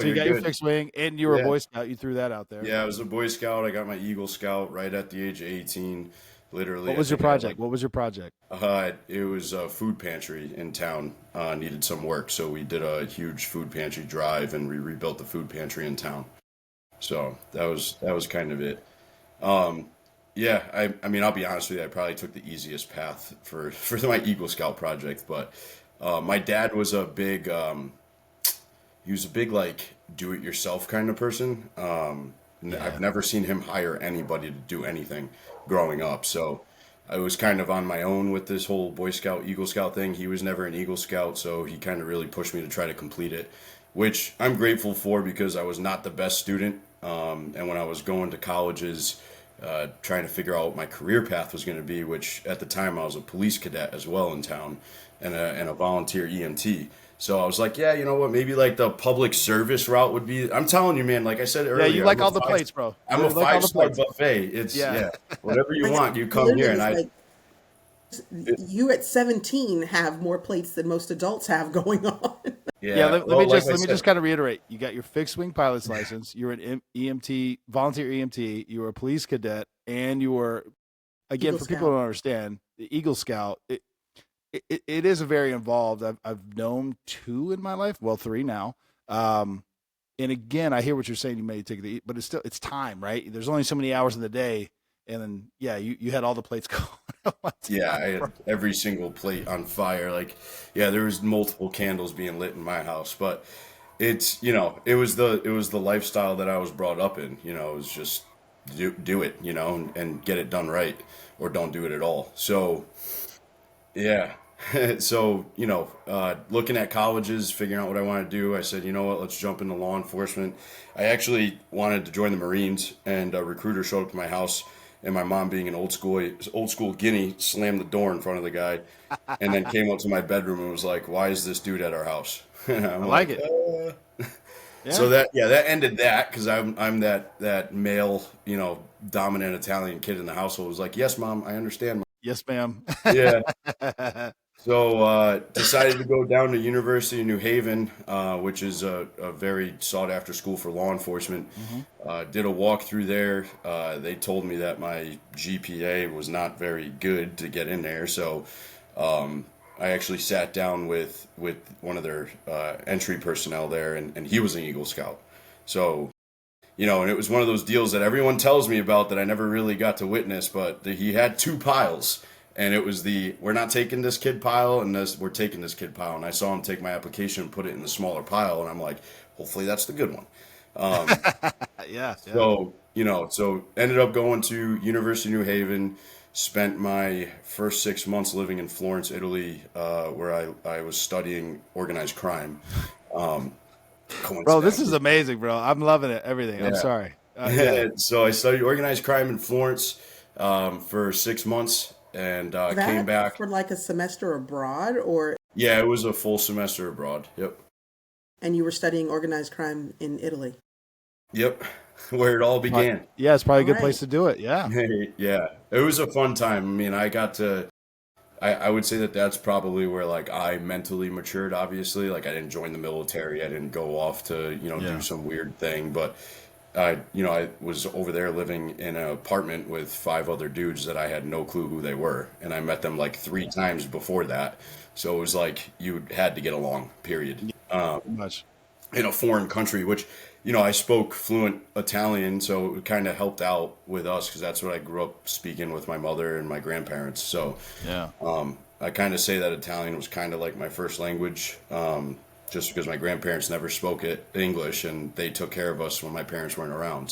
So you You're got your good. fixed wing, and you were a Yeah. Boy Scout. You threw that out there. Yeah, I was a Boy Scout. I got my Eagle Scout right at the age of 18. What Literally, I was your think I had like project? What was your project? it was a food pantry in town. Needed some work, so we did a huge food pantry drive, and we rebuilt the food pantry in town. So that was kind of it. Um, yeah, I mean, I'll be honest with you. I probably took the easiest path for for my Eagle Scout project, but my dad was a big he was a big like do it yourself kind of person. I've Yeah. never seen him hire anybody to do anything growing up. So I was kind of on my own with this whole Boy Scout, Eagle Scout thing. He was never an Eagle Scout, so he kind of really pushed me to try to complete it, which I'm grateful for because I was not the best student. And when I was going to colleges, trying to figure out what my career path was going to be, which at the time I was a police cadet as well in town and a volunteer EMT. So I was like, yeah, you know what? Maybe like the public service route would be. I'm telling you, man. Like I said Yeah, you earlier, like all the plates, bro. I'm a You like all five the star plates. buffet. It's Yeah. yeah, whatever you Like want, you come here, literally, and it's I. like you at 17 have more plates than most adults have going on. Yeah, Yeah, let me well, like just I let me said, just kind of reiterate. You got your fixed wing pilot's license. You're an EMT, volunteer EMT. You were a police cadet, and you were again Eagle for people who Scout. don't understand the Eagle Scout. It is a very involved. I've known two in my life. Well, three now. And again, I hear what you're saying. You may take the, but it's time, right? There's only so many hours in the day, and then yeah, you had all the plates going at one yeah, I time, had bro. every single plate on fire. Like, yeah, there was multiple candles being lit in my house, but it's it was the lifestyle that I was brought up in. It was just do it, and get it done right, or don't do it at all. So yeah. So, looking at colleges, figuring out what I want to do, I said, you know what, let's jump into law enforcement. I actually wanted to join the Marines, and a recruiter showed up to my house, and my mom, being an old school guinea, slammed the door in front of the guy, and then came up to my bedroom and was like, "Why is this dude at our house?" And I I'm like like, it. so Yeah. that ended that because I'm that male, dominant Italian kid in the household who was like, "Yes, mom, I understand." Yes, ma'am. Yeah. So decided to go down to University of New Haven, which is a very sought after school for law enforcement. hmm Did a walk through there. They told me that my GPA was not very good to get in there, so I actually sat down with one of their entry personnel there, and he was an Eagle Scout. So and it was one of those deals that everyone tells me about that I never really got to witness, but he had two piles. And it was the we're not taking this kid pile and this we're taking this kid pile. And I saw him take my application and put it in the smaller pile, and I'm like, hopefully that's the good one. Um, Yeah, yeah. so ended up going to University of New Haven, spent my first 6 months living in Florence, Italy, where I was studying organized crime. Um, Bro, this is coincidentally. amazing, bro. I'm loving it. Everything. I'm Yeah. sorry. Yeah. So I studied organized crime in Florence for 6 months and came That back. for like a semester abroad, or Yeah, it was a full semester abroad. Yep. and you were studying organized crime in Italy. Yep. Where it all began. Yeah, it's probably a All good place right. to do it. Yeah. Yeah. It was a fun time. I mean, I would say that that's probably where like I mentally matured, obviously. Like I didn't join the military. I didn't go off to, do Yeah. some weird thing, but I was over there living in an apartment with five other dudes that I had no clue who they were, and I met them like three times before that. So it was like you had to get along, period. Yeah, pretty much. In a foreign country, which, I spoke fluent Italian, so it kind of helped out with us because that's what I grew up speaking with my mother and my grandparents. So Yeah. I kind of say that Italian was kind of like my first language, just because my grandparents never spoke it English and they took care of us when my parents weren't around.